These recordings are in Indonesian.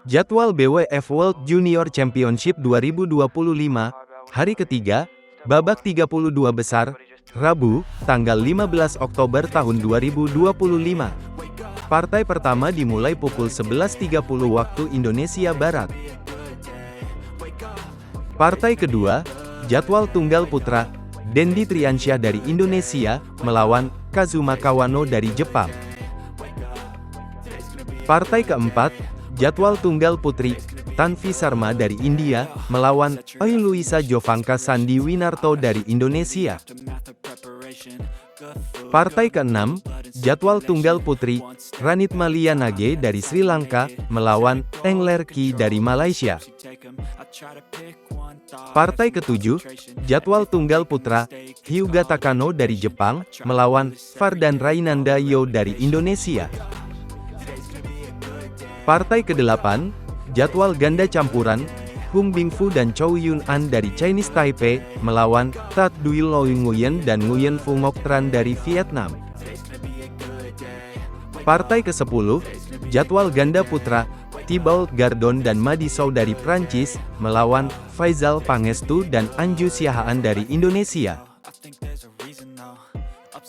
Jadwal BWF World Junior Championship 2025, hari ketiga, babak 32 besar, Rabu, tanggal 15 Oktober tahun 2025. Partai pertama dimulai pukul 11.30 waktu Indonesia Barat. Partai kedua, jadwal tunggal putra, Dendi Triansyah dari Indonesia, melawan Kazuma Kawano dari Jepang. Partai keempat, jadwal tunggal putri, Tanvi Sharma dari India, melawan Luisa Jovanka Sandi Winarto dari Indonesia. Partai keenam, jadwal tunggal putri, Ranit Malianage dari Sri Lanka, melawan Engler Ki dari Malaysia. Partai ketujuh, jadwal tunggal putra, Hyuga Takano dari Jepang, melawan Fardan Rainanda Yo dari Indonesia. Partai ke-8, jadwal ganda campuran, Hung Bingfu dan Chow Yun An dari Chinese Taipei, melawan Tat Duy Lo Nguyen dan Nguyen Phu Ngoc Tran dari Vietnam. Partai ke-10, jadwal ganda putra, Thibault Gardon dan Madi Sow dari Prancis, melawan Faisal Pangestu dan Anju Siahaan dari Indonesia.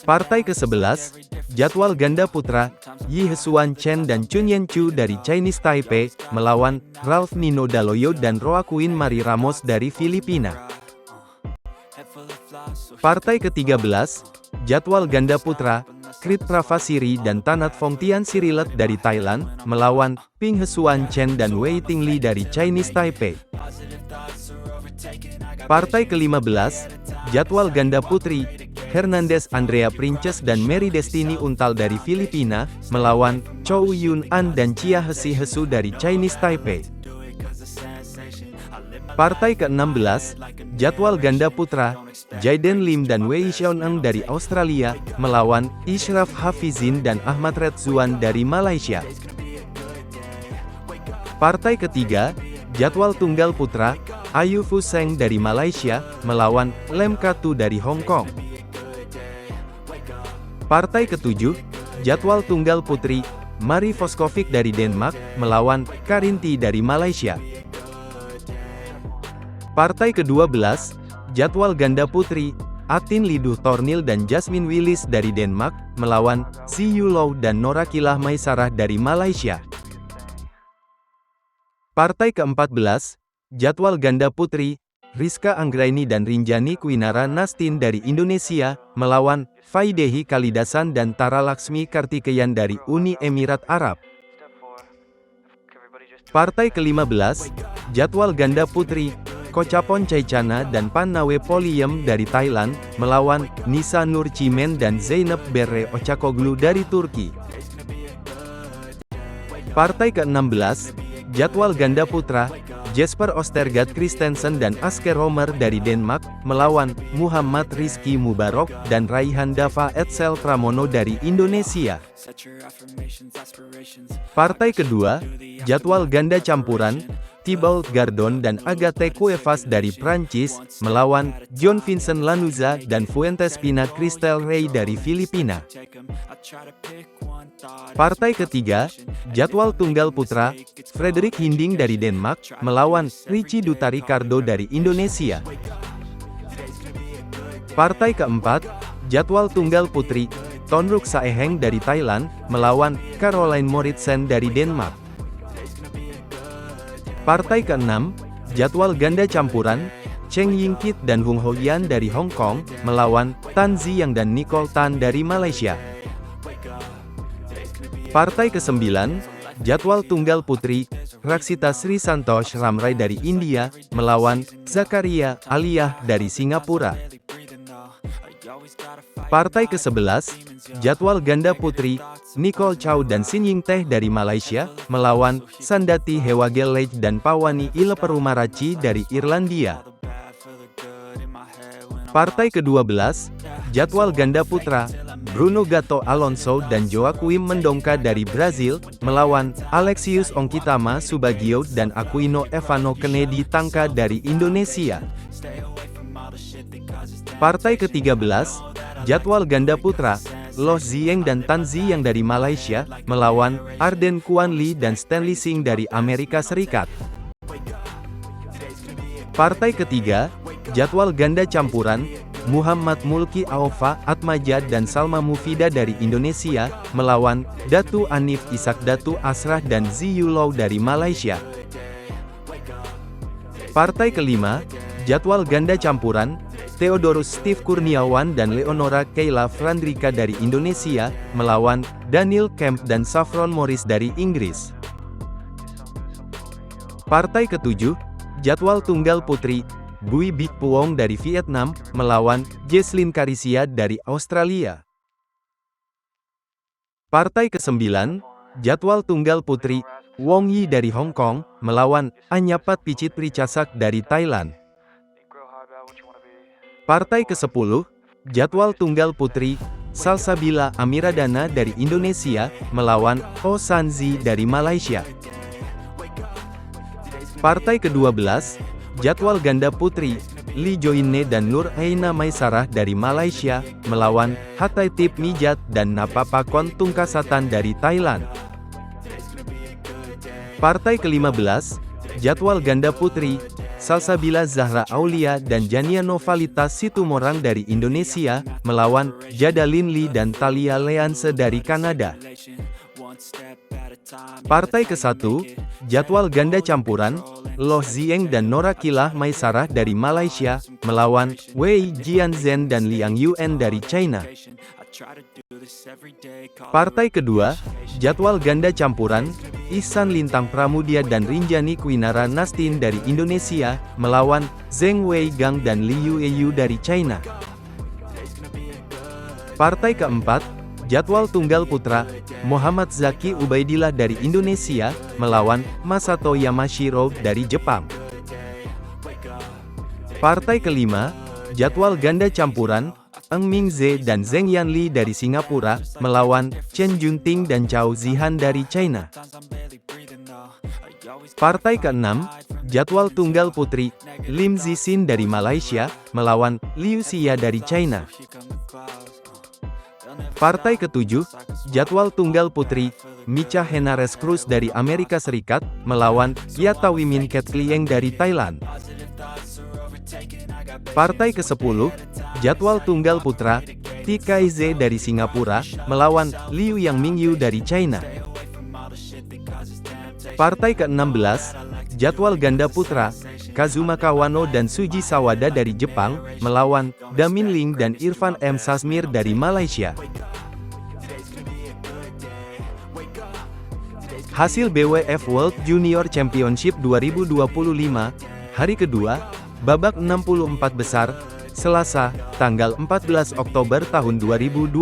Partai ke-11, jadwal ganda putra, Yi Hesuan Chen dan Chun Yen Chu dari Chinese Taipei, melawan Ralph Nino Daloyo dan Roaquin Mari Ramos dari Filipina. Partai ke-13, jadwal ganda putra, Krit Pravasiri dan Tanat Phongtian Sirilet dari Thailand, melawan Ping Hesuan Chen dan Wei Tingli dari Chinese Taipei. Partai ke-15, jadwal ganda putri, Hernandez Andrea Princess dan Mary Destiny Untal dari Filipina, melawan Chow Yun An dan Chia Hesi Hesu dari Chinese Taipei. Partai ke-16, jadwal ganda putra, Jaiden Lim dan Wei Xiaoeng dari Australia, melawan Ishraf Hafizin dan Ahmad Redzuan dari Malaysia. Partai ketiga, jadwal tunggal putra, Ayu Fu Seng dari Malaysia, melawan Lem Katu dari Hong Kong. Partai ketujuh, jadwal tunggal putri, Marie Voskovic dari Denmark, melawan Karinti dari Malaysia. Partai ke-12, jadwal ganda putri, Atin Liduh Tornil dan Jasmine Willis dari Denmark, melawan Si Yulo dan Norakilah Maisarah dari Malaysia. Partai ke-14, jadwal ganda putri, Rizka Anggraini dan Rinjani Kwinara Nastin dari Indonesia, melawan Faidehi Kalidasan dan Tara Laksmi Kartikeyan dari Uni Emirat Arab. Partai ke-15, jadwal ganda putri, Kochapon Chaichana dan Pannawe Poliem dari Thailand, melawan Nisa Nur Chimen dan Zeynep Berre Ochakoglu dari Turki. Partai ke-16, jadwal ganda putra, Jesper Ostergaard Christensen dan Asker Romer dari Denmark, melawan Muhammad Rizky Mubarok dan Raihan Dava Etsel Pramono dari Indonesia. Partai kedua, jadwal ganda campuran, Thibault Gardon dan Agathe Cuevas dari Prancis, melawan John Vincent Lanuza dan Fuentes Pina Cristel Rey dari Filipina. Partai ketiga, jadwal tunggal putra, Frederick Hinding dari Denmark, melawan Richie Dutaricardo dari Indonesia. Partai keempat, jadwal tunggal putri, Tonruk Saeheng dari Thailand, melawan Caroline Moritzen dari Denmark. Partai keenam, jadwal ganda campuran, Cheng Yingkit dan Hung Hoyan dari Hong Kong, melawan Tan Ziyang dan Nicole Tan dari Malaysia. Partai ke-9, jadwal tunggal putri, Raksita Sri Santosh Ramrai dari India, melawan Zakaria Aliyah dari Singapura. Partai ke-11, jadwal ganda putri, Nicole Chow dan Sin Ying Teh dari Malaysia, melawan Sandati Hewagelej dan Pawani Ileperumaraci dari Irlandia. Partai ke-12, jadwal ganda putra, Bruno Gato Alonso dan Joaquim Mendonca dari Brazil, melawan Alexius Ongkitama Subagio dan Aquino Evano Kennedy Tangka dari Indonesia. Partai ke-13, jadwal ganda putra, Lo Ziyeng dan Tan Ziyang dari Malaysia, melawan Arden Kwan Lee dan Stanley Singh dari Amerika Serikat. Partai ketiga, jadwal ganda campuran, Muhammad Mulki Aufa Atmaja dan Salma Mufida dari Indonesia, melawan Datu Anif Ishak Datu Asrah dan Ziyu Lau dari Malaysia. Partai kelima, jadwal ganda campuran, Theodorus Steve Kurniawan dan Leonora Kayla Frandrika dari Indonesia, melawan Daniel Kemp dan Saffron Morris dari Inggris. Partai ketujuh, jadwal tunggal putri, Bui Bik Puong dari Vietnam, melawan Jesslyn Karisia dari Australia. Partai ke-9, jadwal tunggal putri, Wong Yi dari Hong Kong, melawan Anyapat Picit Pricasak dari Thailand. Partai ke-10, jadwal tunggal putri, Salsabila Amiradana dari Indonesia, melawan Oh Sanzi dari Malaysia. Partai ke-12, jadwal ganda putri, Lee Joinne dan Nur Aina Maisarah dari Malaysia, melawan Hataitip Mijat dan Napapakon Tungkasatan dari Thailand. Partai ke-15, jadwal ganda putri, Salsabila Zahra Aulia dan Jania Novalitas Situmorang dari Indonesia, melawan Jadalyn Lee dan Thalia Leanse dari Kanada. Partai ke-1, jadwal ganda campuran, Loh Ziyeng dan Nora Kilah Maisarah dari Malaysia, melawan Wei Jianzhen dan Liang Yuan dari China. Partai kedua, jadwal ganda campuran, Ihsan Lintang Pramudia dan Rinjani Kwinara Nastin dari Indonesia, melawan Zheng Wei Gang dan Liu Yu dari China. Partai keempat, jadwal tunggal putra, Muhammad Zaki Ubaidillah dari Indonesia, melawan Masato Yamashiro dari Jepang. Partai kelima, jadwal ganda campuran, Eng Mingze dan Zheng Yanli dari Singapura, melawan Chen Junting dan Chao Zihan dari China. Partai keenam, jadwal tunggal putri, Lim Zixin dari Malaysia, melawan Liu Xia dari China. Partai ketujuh, jadwal tunggal putri, Micha Henares Cruz dari Amerika Serikat, melawan Yatawimin Ketlieng dari Thailand. Partai ke-10, jadwal tunggal putra, TKZ dari Singapura, melawan Liu Yang Mingyu dari China. Partai ke-16, jadwal ganda putra, Kazuma Kawano dan Suji Sawada dari Jepang, melawan Damin Ling dan Irfan M. Sasmir dari Malaysia. Hasil BWF World Junior Championship 2025, hari kedua, babak 64 besar, Selasa, tanggal 14 Oktober tahun 2025.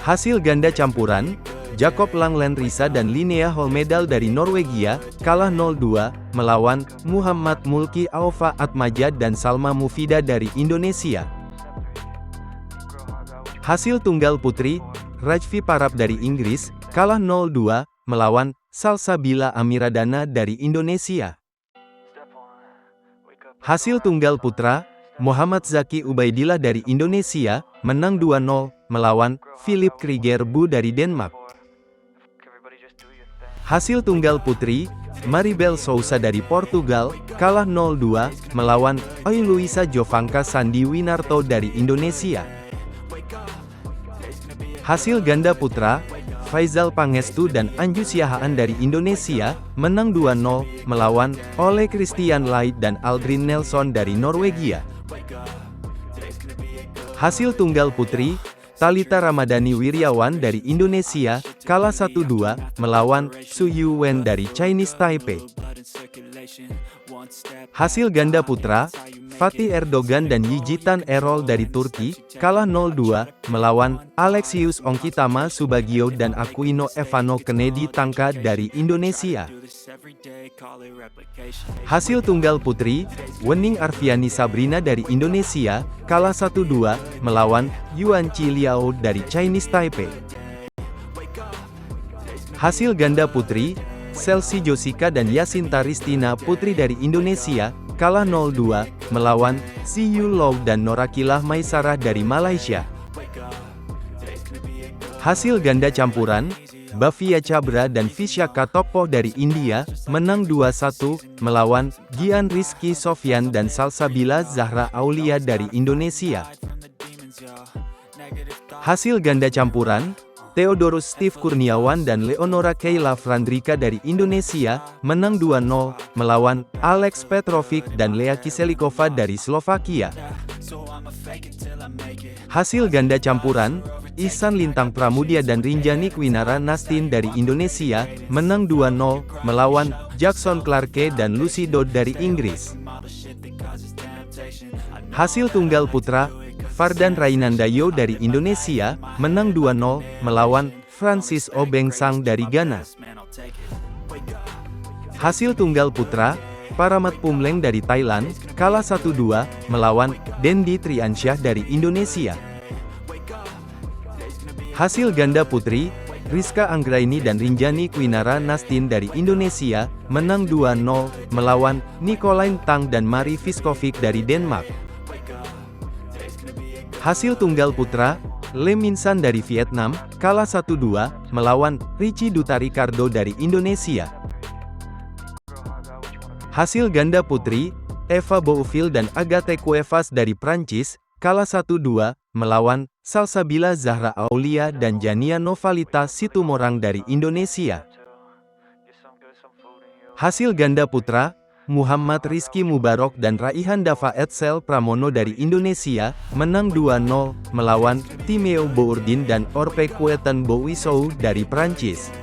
Hasil ganda campuran, Jakob Langland Risa dan Linnea Holmedal dari Norwegia, kalah 0-2, melawan Muhammad Mulki Aufa Atmaja dan Salma Mufida dari Indonesia. Hasil tunggal putri, Rajvi Parab dari Inggris, kalah 0-2, melawan Salsabila Amiradana dari Indonesia. Hasil tunggal putra, Muhammad Zaki Ubaidillah dari Indonesia, menang 2-0, melawan Philip Krigerbu dari Denmark. Hasil tunggal putri, Maribel Sousa dari Portugal, kalah 0-2, melawan Oi Luisa Jovanka Sandi Winarto dari Indonesia. Hasil ganda putra, Faizal Pangestu dan Anju Siahaan dari Indonesia, menang 2-0, melawan Ole Christian Light dan Aldrin Nelson dari Norwegia. Hasil tunggal putri, Thalita Ramadhani Wiryawan dari Indonesia, kalah 1-2, melawan Su Yuwen dari Chinese Taipei. Hasil ganda putra, Fatih Erdogan dan Yigitan Erol dari Turki, kalah 0-2, melawan Alexius Ongkitama Subagio dan Aquino Evano Kennedy Tangka dari Indonesia. Hasil tunggal putri, Wening Arfiani Sabrina dari Indonesia, kalah 1-2, melawan Yuan Chi Liao dari Chinese Taipei. Hasil ganda putri, Chelsea Josika dan Yasinta Ristina Putri dari Indonesia, kalah 0-2, melawan Siyu Lau dan Norakilah Maisarah dari Malaysia. Hasil ganda campuran, Bhavya Chhabra dan Vishakha Topoh dari India, menang 2-1, melawan Gian Rizky Sofyan dan Salsabila Zahra Aulia dari Indonesia. Hasil ganda campuran, Theodorus Steve Kurniawan dan Leonora Kayla Frandrika dari Indonesia, menang 2-0, melawan Alex Petrovic dan Lea Kiselikova dari Slovakia. Hasil ganda campuran, Ihsan Lintang Pramudia dan Rinjani Kwinara Nastin dari Indonesia, menang 2-0, melawan Jackson Clarke dan Lucy Dodd dari Inggris. Hasil tunggal putra, Fardan Rainandayo dari Indonesia, menang 2-0, melawan Francis Obengsang dari Ghana. Hasil tunggal putra, Paramat Pumleng dari Thailand, kalah 1-2, melawan Dendi Triansyah dari Indonesia. Hasil ganda putri, Rizka Anggraini dan Rinjani Kwinara Nastin dari Indonesia, menang 2-0, melawan Nicolai Tang dan Mari Fiskovic dari Denmark. Hasil tunggal putra, Lee Min San dari Vietnam, kalah 1-2, melawan Richie Duta Ricardo dari Indonesia. Hasil ganda putri, Eva Bouville dan Agathe Cuevas dari Prancis, kalah 1-2, melawan Salsabila Zahra Aulia dan Jania Novalita Situmorang dari Indonesia. Hasil ganda putra, Muhammad Rizky Mubarok dan Raihan Dava Etsel Pramono dari Indonesia, menang 2-0, melawan Timeo Bourdin dan Orpe Kueten Bowisou dari Prancis.